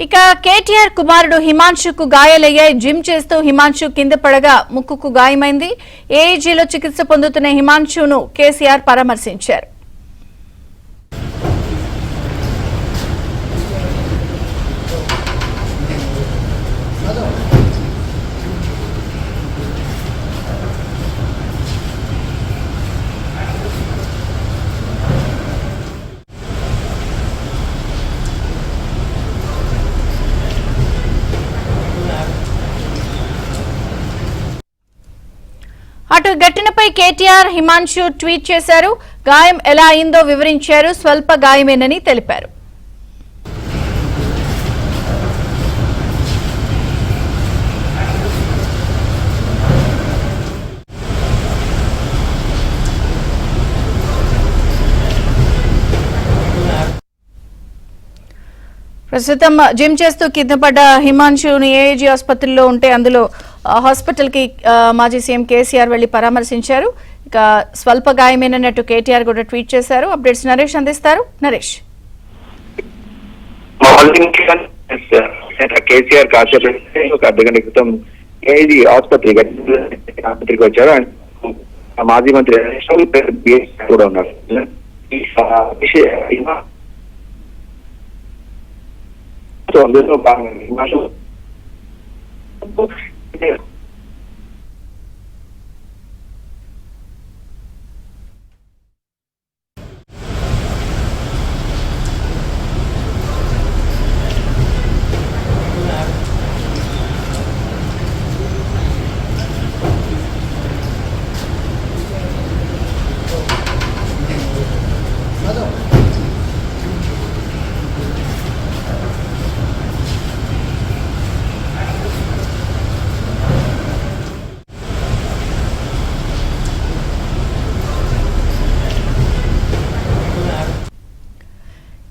ఇక కేటీఆర్ కుమారుడు హిమాన్షుకు గాయాలయ్యాయి. జిమ్ చేస్తూ హిమాన్షు కింద పడగా ముక్కుకు గాయమైంది. ఏఈజీలో చికిత్స పొందుతున్న హిమాన్షును కేసీఆర్ పరామర్శించారు. అటు ఘటనపై కేటీఆర్ హిమాన్షు ట్వీట్ చేశారు. గాయం ఎలా అయిందో వివరించారు. స్వల్ప గాయమేనని తెలిపారు. ప్రస్తుతం జిమ్ చేస్తూ కింద పడ్డ హిమాన్షుని ఏఏజీ ఆసుపత్రిలో ఉంటే అందులో హాస్పిటల్ కి మాజీ సీఎం కేసీఆర్ వెళ్లి పరామర్శించారు. ఇక స్వల్ప గాయమేనన్నట్టు కేటీఆర్ కూడా ట్వీట్ చేశారు. అప్డేట్స్ నరేష్ అందిస్తారు. నరేష్, కేసీఆర్ కాసేపు ఒక అర్ధగంట క్రితం ఏఏజీ ఆసుపత్రికి వచ్చారు. మాజీ మంత్రి కూడా ఉన్నారు. అందులో భాగంగా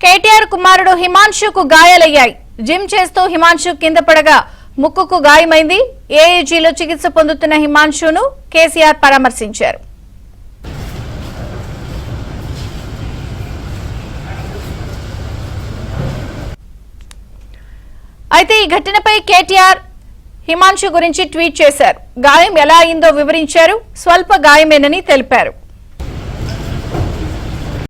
కేటీఆర్ కుమారుడు హిమాన్షుకు గాయాలయ్యాయి. జిమ్ చేస్తూ హిమాన్షు కింద పడగా ముక్కుకు గాయమైంది. ఏఈజీలో చికిత్స పొందుతున్న హిమాన్షును కేసీఆర్ పరామర్శించారు. అయితే ఈ ఘటనపై కేటీఆర్ హిమాన్షు గురించి ట్వీట్ చేశారు. గాయం ఎలా అయిందో వివరించారు. స్వల్ప గాయమేనని తెలిపారు.